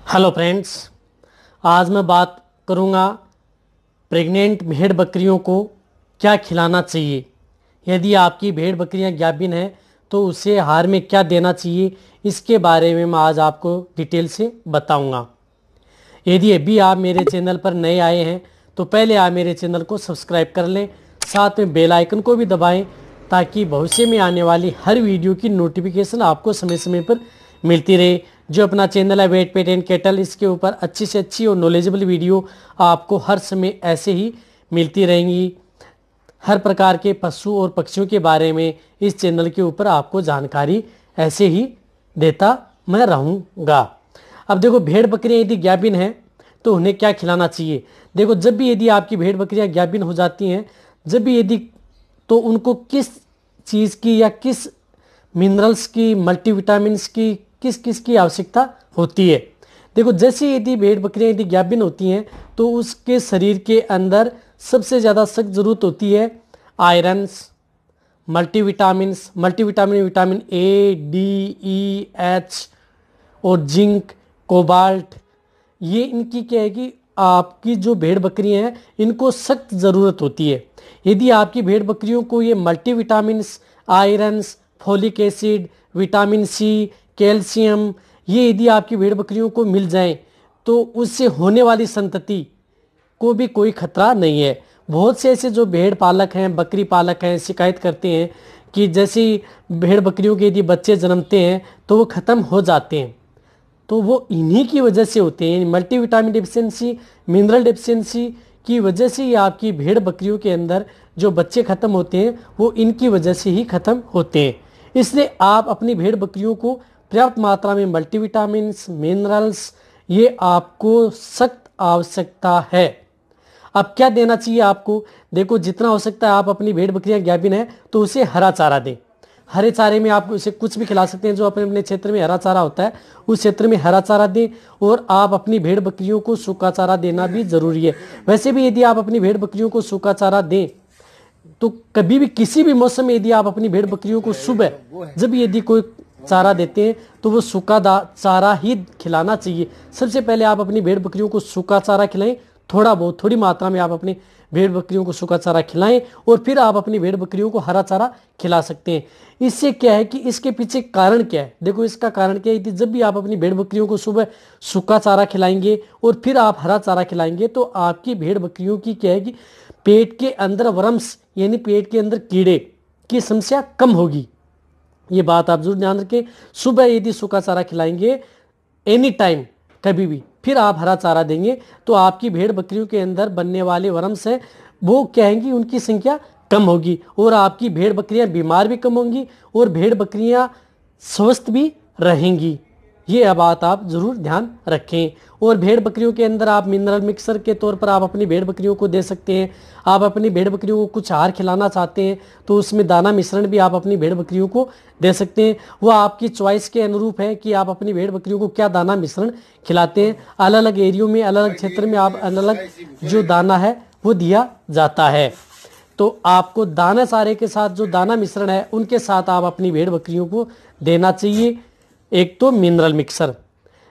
Hello friends, आज मैं बात करूंगा प्रेग्नेंट भेड़ बकरियों को क्या खिलाना चाहिए। यदि आपकी भेड़ बकरियां गाभिन हैं तो उसे आहार में क्या देना चाहिए, इसके बारे में मैं आज आपको डिटेल से बताऊंगा। यदि अभी आप मेरे चैनल पर नए आए हैं तो पहले आप मेरे चैनल को सब्सक्राइब कर लें, साथ में बेल आइकन को भी दबाएं ताकि भविष्य में आने वाली हर वीडियो की नोटिफिकेशन आपको समय समय पर मिलती रहे। जो अपना चैनल है वेट पेट एंड कैटल, इसके ऊपर अच्छी से अच्छी और नॉलेजेबल वीडियो आपको हर समय ऐसे ही मिलती रहेंगी। हर प्रकार के पशु और पक्षियों के बारे में इस चैनल के ऊपर आपको जानकारी ऐसे ही देता मैं रहूँगा। अब देखो, भेड़ बकरियां यदि गाभिन हैं तो उन्हें क्या खिलाना चाहिए। देखो, जब भी यदि आपकी भेड़ बकरियां गाभिन हो जाती हैं, जब भी यदि, तो उनको किस चीज़ की या किस मिनरल्स की, मल्टीविटामिन्स की, किस किस की आवश्यकता होती है। देखो, जैसे यदि भेड़ बकरियां यदि गाभिन होती हैं तो उसके शरीर के अंदर सबसे ज़्यादा सख्त ज़रूरत होती है irons, multivitamins. Multivitamin vitamin A, D, E, H और जिंक, कोबाल्ट, ये इनकी क्या है कि आपकी जो भेड़ बकरियां हैं इनको सख्त ज़रूरत होती है। यदि आपकी भेड़ बकरियों को ये multivitamins, irons, folic acid, vitamin C, calcium, ये यदि आपकी भेड़ बकरियों को मिल जाएं तो उससे होने वाली संतति को भी कोई खतरा नहीं है। बहुत से ऐसे जो भेड़ पालक हैं, बकरी पालक हैं, शिकायत करते हैं कि जैसे ही भेड़ बकरियों के यदि बच्चे जन्मते हैं तो वो ख़त्म हो जाते हैं, तो वो इन्हीं की वजह से होते हैं। मल्टीविटामिन डिफिशियंसी, मिनरल डिफिशियंसी की वजह से ही आपकी भेड़ बकरियों के अंदर जो बच्चे ख़त्म होते हैं वो इनकी वजह से ही ख़त्म होते हैं। इसलिए आप अपनी भेड़ बकरियों को पर्याप्त मात्रा में मल्टीविटामिन्स, मिनरल्स, ये आपको सख्त आवश्यकता है। अब क्या देना चाहिए आपको। देखो, जितना हो सकता है आप अपनी भेड़ बकरियां गाभिन है तो उसे हरा चारा दें। हरे चारे में आप उसे कुछ भी खिला सकते हैं, जो अपने अपने क्षेत्र में हरा चारा होता है उस क्षेत्र में हरा चारा दें। और आप अपनी भेड़ बकरियों को सूखा चारा देना भी जरूरी है। वैसे भी यदि आप अपनी भेड़ बकरियों को सूखा चारा दें तो कभी भी किसी भी मौसम में यदि आप अपनी भेड़ बकरियों को सुबह जब यदि कोई चारा देते हैं तो वो सूखा चारा ही खिलाना चाहिए। सबसे पहले आप अपनी भेड़ बकरियों को सूखा चारा खिलाएं, थोड़ा बहुत, थोड़ी मात्रा में आप अपनी भेड़ बकरियों को सूखा चारा खिलाएं और फिर आप अपनी भेड़ बकरियों को हरा चारा खिला सकते हैं। इससे क्या है कि इसके पीछे कारण क्या है। देखो, इसका कारण क्या है कि जब भी आप अपनी भेड़ बकरियों को सुबह सूखा चारा खिलाएंगे और फिर आप हरा चारा खिलाएंगे तो आपकी भेड़ बकरियों की क्या है कि पेट के अंदर वर्म्स यानी पेट के अंदर कीड़े की समस्या कम होगी। ये बात आप जरूर ध्यान रखें। सुबह यदि सूखा चारा खिलाएंगे एनी टाइम, कभी भी, फिर आप हरा चारा देंगे तो आपकी भेड़ बकरियों के अंदर बनने वाले वर्म्स हैं वो क्या है कि उनकी संख्या कम होगी और आपकी भेड़ बकरियां बीमार भी कम होंगी और भेड़ बकरियां स्वस्थ भी रहेंगी। ये बात आप जरूर ध्यान रखें। और भेड़ बकरियों के अंदर आप मिनरल मिक्सर के तौर पर आप अपनी भेड़ बकरियों को दे सकते हैं। आप अपनी भेड़ बकरियों को कुछ आहार खिलाना चाहते हैं तो उसमें दाना मिश्रण भी आप अपनी भेड़ बकरियों को दे सकते हैं। वो आपकी चॉइस के अनुरूप है कि आप अपनी भेड़ बकरियों को क्या दाना मिश्रण खिलाते हैं। अलग अलग एरियो में, अलग अलग क्षेत्र में आप अलग अलग जो दाना है वो दिया जाता है। तो आपको दाना चारे के साथ जो दाना मिश्रण है उनके साथ आप अपनी भेड़ बकरियों को देना चाहिए। एक तो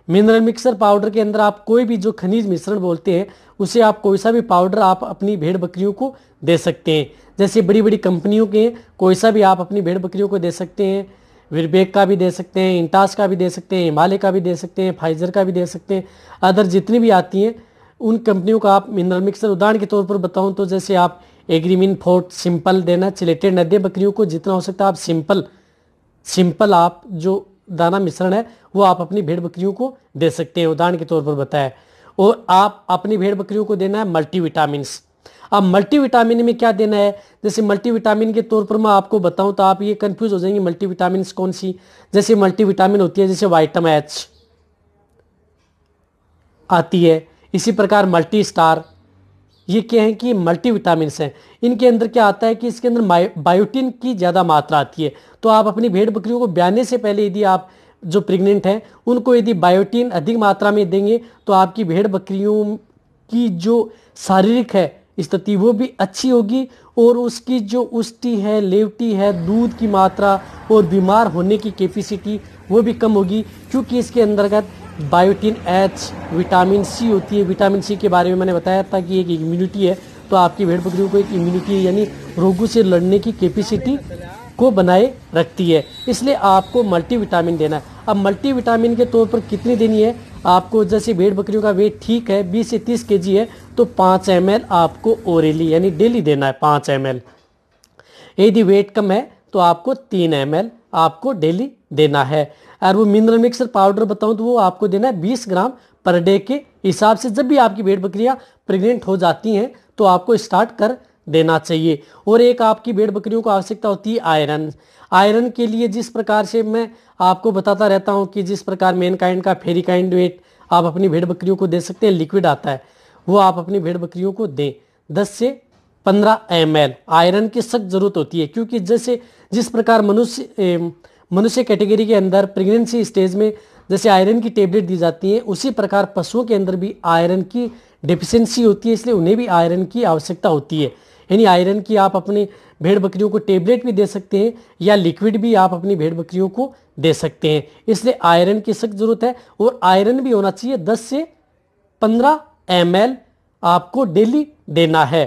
मिनरल मिक्सर पाउडर के अंदर आप कोई भी जो खनिज मिश्रण बोलते हैं उसे आप कोई सा भी पाउडर आप अपनी भेड़ बकरियों को दे सकते हैं। जैसे बड़ी बड़ी कंपनियों के कोई सा भी आप अपनी भेड़ बकरियों को दे सकते हैं। विरबेक का भी दे सकते हैं, इंटास का भी दे सकते हैं, हिमालय का भी दे सकते हैं, फाइजर का भी दे सकते हैं। अदर जितनी भी आती हैं उन कंपनियों का आप मिनरल मिक्सर, उदाहरण के तौर पर बताऊं तो जैसे आप एग्रीमिन फोर्ट सिंपल देना, चिलेटेड नदे बकरियों को जितना हो सकता है आप सिंपल आप जो दाना मिश्रण है वो आप अपनी भेड़ बकरियों को दे सकते हैं, उदाहरण के तौर पर बताया। और आप अपनी भेड़ बकरियों को देना है मल्टीविटामिन्स। अब मल्टीविटामिन में क्या देना है, जैसे मल्टीविटामिन के तौर पर मैं आपको बताऊं तो आप ये कंफ्यूज हो जाएंगे मल्टीविटामिन्स कौन सी। जैसे मल्टीविटामिन होती है जैसे विटामिन एच आती है, इसी प्रकार मल्टी स्टार, ये क्या है कि मल्टीविटामिन्स हैं। इनके अंदर क्या आता है कि इसके अंदर बायोटिन की ज़्यादा मात्रा आती है। तो आप अपनी भेड़ बकरियों को ब्याने से पहले यदि आप जो प्रेग्नेंट हैं उनको यदि बायोटिन अधिक मात्रा में देंगे तो आपकी भेड़ बकरियों की जो शारीरिक है स्थिति वो भी अच्छी होगी और उसकी जो उष्टि है, लेवटी है, दूध की मात्रा और बीमार होने की कैपेसिटी वो भी कम होगी, क्योंकि इसके अंतर्गत बायोटिन एच, विटामिन सी होती है। विटामिन सी के बारे में मैंने बताया था कि एक इम्यूनिटी है, तो आपकी भेड़ बकरियों को एक इम्यूनिटी यानी रोगों से लड़ने की कैपेसिटी को बनाए रखती है, इसलिए आपको मल्टीविटामिन देना है। अब मल्टीविटामिन के तौर पर कितनी देनी है आपको, जैसे भेड़ बकरियों का वेट ठीक है 20 से 30 केजी है, तो 5 ml आपको ओरली यानी डेली देना है 5 ml। यदि वेट कम है तो आपको 3 ml आपको डेली देना है। और वो मिनरल मिक्सर पाउडर बताऊं तो वो आपको देना है 20 ग्राम पर डे के हिसाब से। जब भी आपकी भेड़ बकरियां प्रेग्नेंट हो जाती हैं तो आपको स्टार्ट कर देना चाहिए। और एक आपकी भेड़ बकरियों को आवश्यकता होती है आयरन। आयरन के लिए जिस प्रकार से मैं आपको बताता रहता हूं कि जिस प्रकार मेनकाइंड का फेरिकाइंड वेट आप अपनी भेड़ बकरियों को दे सकते हैं, लिक्विड आता है, वो आप अपनी भेड़ बकरियों को दें। 10 से 15 ml आयरन की सख्त जरूरत होती है, क्योंकि जैसे जिस प्रकार मनुष्य कैटेगरी के अंदर प्रेगनेंसी स्टेज में जैसे आयरन की टेबलेट दी जाती है, उसी प्रकार पशुओं के अंदर भी आयरन की डिफिशियंसी होती है, इसलिए उन्हें भी आयरन की आवश्यकता होती है। यानी आयरन की आप अपने भेड़ बकरियों को टेबलेट भी दे सकते हैं या लिक्विड भी आप अपनी भेड़ बकरियों को दे सकते हैं, इसलिए आयरन की सख्त जरूरत है। और आयरन भी होना चाहिए 10 से 15 ml आपको डेली देना है।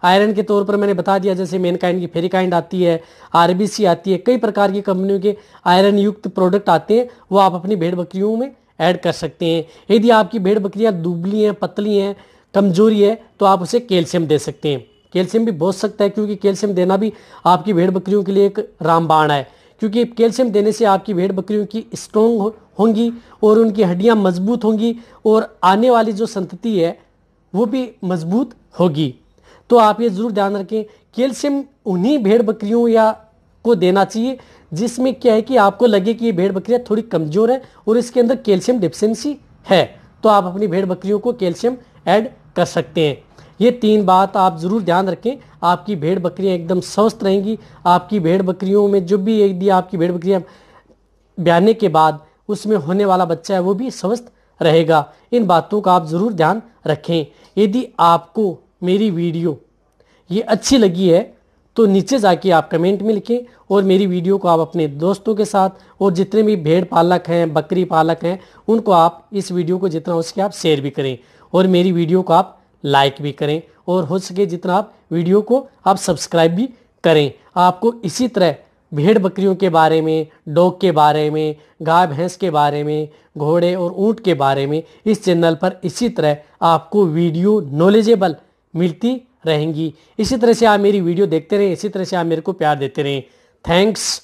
आयरन के तौर पर मैंने बता दिया, जैसे मेनकाइंड की फेरिकाइंड आती है, आरबीसी आती है, कई प्रकार की कंपनियों के आयरन युक्त प्रोडक्ट आते हैं, वो आप अपनी भेड़ बकरियों में ऐड कर सकते हैं। यदि आपकी भेड़ बकरियां दुबली हैं, पतली हैं, कमजोरी है, तो आप उसे कैल्शियम दे सकते हैं। कैल्शियम भी बहुत सख्त है, क्योंकि कैल्शियम देना भी आपकी भेड़ बकरियों के लिए एक रामबाण है, क्योंकि कैल्शियम देने से आपकी भेड़ बकरियों की स्ट्रॉन्ग होंगी और उनकी हड्डियां मजबूत होंगी और आने वाली जो संतति है वो भी मजबूत होगी। तो आप ये जरूर ध्यान रखें, कैल्शियम उन्हीं भेड़ बकरियों या को देना चाहिए जिसमें क्या है कि आपको लगे कि ये भेड़ बकरियां थोड़ी कमजोर है और इसके अंदर कैल्शियम डिफिशियंसी है, तो आप अपनी भेड़ बकरियों को कैल्शियम ऐड कर सकते हैं। ये 3 बात आप जरूर ध्यान रखें, आपकी भेड़ बकरियां एकदम स्वस्थ रहेंगी। आपकी भेड़ बकरियों में जो भी यदि आपकी भेड़ बकरियां ब्याने के बाद उसमें होने वाला बच्चा है वो भी स्वस्थ रहेगा। इन बातों का आप जरूर ध्यान रखें। यदि आपको मेरी वीडियो ये अच्छी लगी है तो नीचे जाके आप कमेंट में लिखें और मेरी वीडियो को आप अपने दोस्तों के साथ और जितने भी भेड़ पालक हैं, बकरी पालक हैं, उनको आप इस वीडियो को जितना हो सके आप शेयर भी करें और मेरी वीडियो को आप लाइक भी करें और हो सके जितना आप वीडियो को आप सब्सक्राइब भी करें। आपको इसी तरह भेड़ बकरियों के बारे में, डॉग के बारे में, गाय भैंस के बारे में, घोड़े और ऊंट के बारे में इस चैनल पर इसी तरह आपको वीडियो नॉलेजेबल मिलती रहेंगी। इसी तरह से आप मेरी वीडियो देखते रहें, इसी तरह से आप मेरे को प्यार देते रहें। थैंक्स,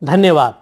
धन्यवाद।